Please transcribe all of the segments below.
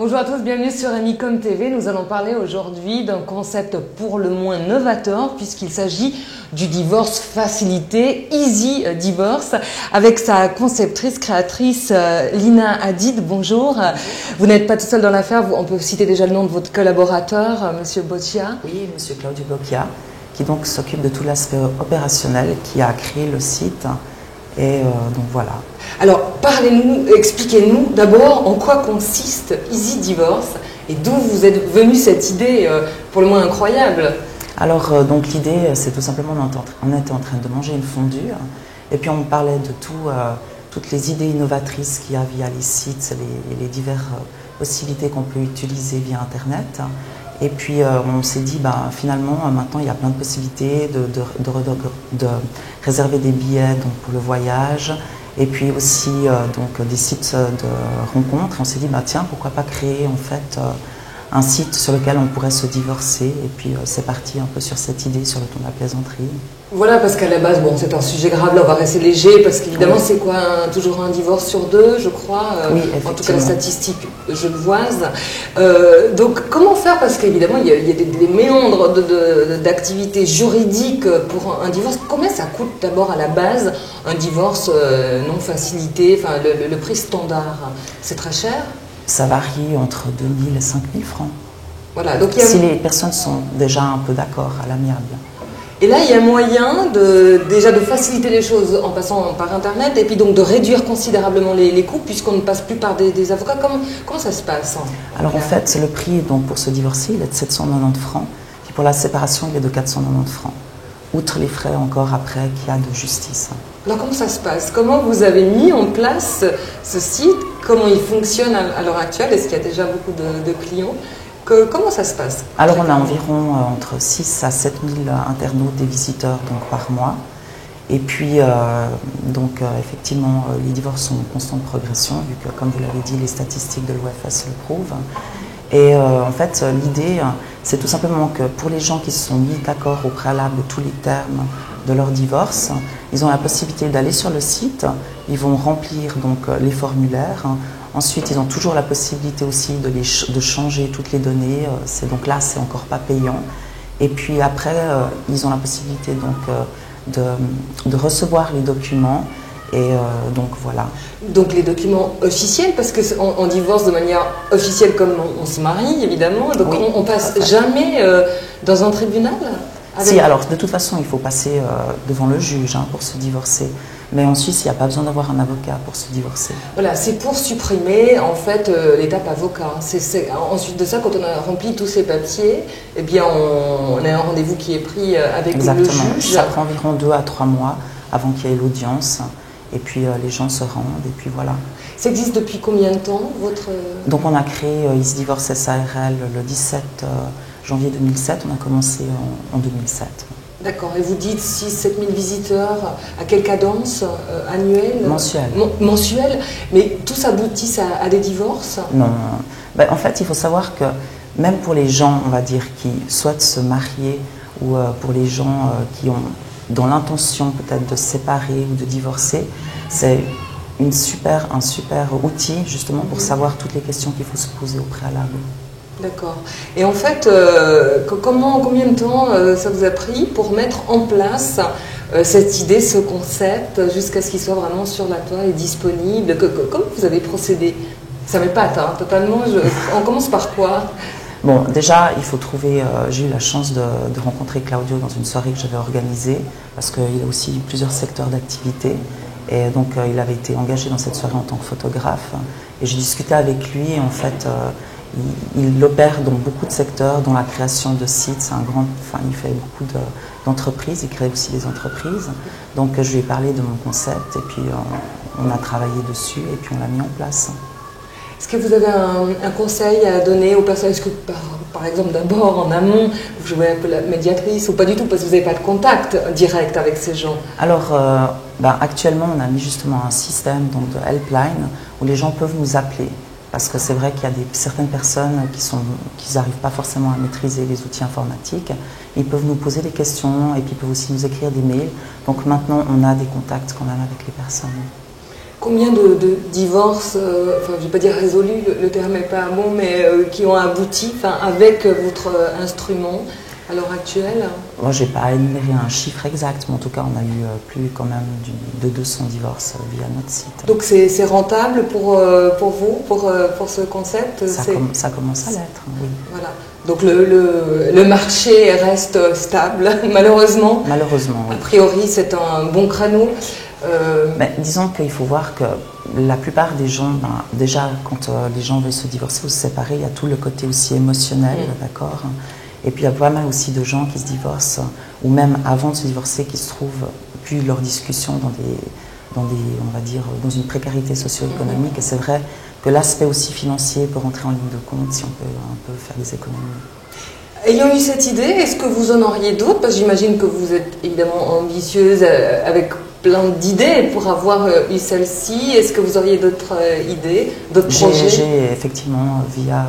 Bonjour à tous, bienvenue sur Amicom TV. Nous allons parler aujourd'hui d'un concept pour le moins novateur puisqu'il s'agit du divorce facilité, Easy Divorce, avec sa conceptrice, créatrice Lina Hadid. Bonjour. Vous n'êtes pas tout seul dans l'affaire, on peut citer déjà le nom de votre collaborateur, Monsieur Boccia. Oui, Monsieur Claudio Boccia, qui donc s'occupe de tout l'aspect opérationnel, qui a créé le site. Et donc voilà. Alors, parlez-nous, expliquez-nous d'abord en quoi consiste Easy Divorce et d'où vous êtes venue cette idée pour le moins incroyable. Alors, donc l'idée, c'est tout simplement, on était en train de manger une fondue et puis on parlait de toutes les idées innovatrices qu'il y a via les sites, les diverses possibilités qu'on peut utiliser via Internet. Et puis on s'est dit, finalement, maintenant il y a plein de possibilités de réserver des billets donc, pour le voyage, et puis aussi donc, des sites de rencontres. On s'est dit, tiens, pourquoi pas créer en fait un site sur lequel on pourrait se divorcer. Et puis c'est parti un peu sur cette idée, sur le ton de la plaisanterie. Voilà, parce qu'à la base, bon, c'est un sujet grave, là on va rester léger, parce qu'évidemment oui. C'est quoi, toujours un divorce sur deux, je crois, oui, en tout cas la statistique genevoise. Donc comment faire, parce qu'évidemment il y a des méandres d'activités juridiques pour un divorce. Combien ça coûte d'abord à la base un divorce non facilité, enfin le prix standard? C'est très cher? Ça varie entre 2 000 et 5 000 francs. Voilà, donc si les personnes sont déjà un peu d'accord à l'amiable. Et là, il y a moyen déjà de faciliter les choses en passant par Internet et puis donc de réduire considérablement les coûts puisqu'on ne passe plus par des avocats. Comment ça se passe? Alors en fait, le prix donc, pour se divorcer, il est de 790 francs. Puis pour la séparation, il est de 490 francs. Outre les frais encore après qu'il y a de justice. Alors comment ça se passe? Comment vous avez mis en place ce site? Comment il fonctionne à l'heure actuelle? Est-ce qu'il y a déjà beaucoup de clients? Comment ça se passe? Alors on a environ entre 6 à 7 000 internautes et visiteurs donc, par mois. Et puis effectivement les divorces sont en constante progression vu que comme vous l'avez dit les statistiques de l'OFS le prouvent. Et en fait l'idée c'est tout simplement que pour les gens qui se sont mis d'accord au préalable de tous les termes de leur divorce, ils ont la possibilité d'aller sur le site, ils vont remplir donc les formulaires. Ensuite, ils ont toujours la possibilité aussi de changer toutes les données. Donc là, c'est encore pas payant. Et puis après, ils ont la possibilité donc de recevoir les documents. Et donc voilà. Donc les documents officiels, parce qu'on divorce de manière officielle comme on se marie, évidemment. Donc oui, on passe jamais dans un tribunal? Si, alors de toute façon, il faut passer devant le juge pour se divorcer. Mais en Suisse, il n'y a pas besoin d'avoir un avocat pour se divorcer. Voilà, c'est pour supprimer en fait l'étape avocat. Ensuite de ça, quand on a rempli tous ces papiers, eh bien on a un rendez-vous qui est pris avec Exactement. Le juge. Ça prend environ 2 à 3 mois avant qu'il y ait l'audience. Et puis les gens se rendent et puis voilà. Ça existe depuis combien de temps votre... Donc on a créé Easy Divorce SARL le 17 janvier 2007. On a commencé en 2007. D'accord. Et vous dites 6 7 000 visiteurs, à quelle cadence annuelle? Mensuelle. Mensuelle. Mais tous aboutissent à des divorces? Non. En fait, il faut savoir que même pour les gens, on va dire, qui souhaitent se marier ou pour les gens qui ont dans l'intention peut-être de se séparer ou de divorcer, c'est un super outil justement pour savoir toutes les questions qu'il faut se poser au préalable. D'accord. Et en fait, combien de temps ça vous a pris pour mettre en place cette idée, ce concept, jusqu'à ce qu'il soit vraiment sur la toile et disponible? Comment vous avez procédé? Ça m'épate, totalement. On commence par quoi? Bon, déjà, il faut trouver... j'ai eu la chance de rencontrer Claudio dans une soirée que j'avais organisée, parce qu'il a aussi plusieurs secteurs d'activité. Et donc, il avait été engagé dans cette soirée en tant que photographe. Et j'ai discuté avec lui, et en fait... il opère dans beaucoup de secteurs, dans la création de sites. Il fait beaucoup d'entreprises, il crée aussi des entreprises. Donc je lui ai parlé de mon concept et puis on a travaillé dessus et puis on l'a mis en place. Est-ce que vous avez un conseil à donner aux personnes? Est-ce que par exemple d'abord en amont, vous jouez un peu la médiatrice ou pas du tout parce que vous n'avez pas de contact direct avec ces gens? Alors actuellement on a mis justement un système donc, de helpline où les gens peuvent nous appeler. Parce que c'est vrai qu'il y a certaines personnes qui n'arrivent pas forcément à maîtriser les outils informatiques. Ils peuvent nous poser des questions et puis ils peuvent aussi nous écrire des mails. Donc maintenant, on a des contacts quand même avec les personnes. Combien de divorces, enfin je ne vais pas dire résolus, le terme n'est pas bon, mais qui ont abouti avec votre instrument à l'heure actuelle? Moi, je n'ai pas énuméré un chiffre exact, mais en tout cas, on a eu plus quand même de 200 divorces via notre site. Donc c'est rentable pour vous, pour ce concept? Ça commence à l'être, oui. Voilà. Donc le marché reste stable, malheureusement. Malheureusement, oui. A priori, c'est un bon créneau. Mais disons qu'il faut voir que la plupart des gens, déjà quand les gens veulent se divorcer ou se séparer, il y a tout le côté aussi émotionnel, d'accord. Et puis il y a pas mal aussi de gens qui se divorcent, ou même avant de se divorcer, qui se trouvent, puis leur discussion on va dire, dans une précarité socio-économique. Et c'est vrai que l'aspect aussi financier peut rentrer en ligne de compte si on peut un peu faire des économies. Ayant eu cette idée, est-ce que vous en auriez d'autres? Parce que j'imagine que vous êtes évidemment ambitieuse avec plein d'idées pour avoir eu celle-ci. Est-ce que vous auriez d'autres idées, d'autres projets? J'ai effectivement, via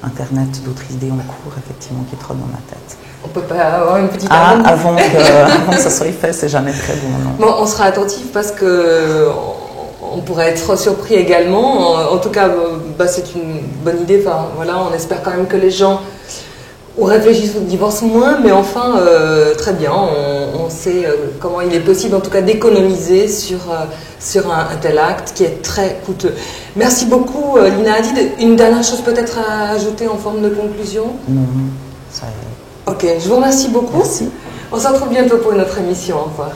Internet, d'autres idées en cours, effectivement, qui trottent dans ma tête. On ne peut pas avoir une petite avant que ça soit fait, c'est jamais très bon, non. Bon, on sera attentif parce que on pourrait être surpris également. En tout cas, c'est une bonne idée. Enfin, voilà, on espère quand même que les gens réfléchissent au divorce moins, mais enfin, très bien. On sait comment il est possible, en tout cas, d'économiser sur un tel acte qui est très coûteux. Merci beaucoup, Lina Hadid. Une dernière chose peut-être à ajouter en forme de conclusion? Non, ça... Ok, je vous remercie beaucoup. Merci. On se retrouve bientôt pour une autre émission. Au revoir.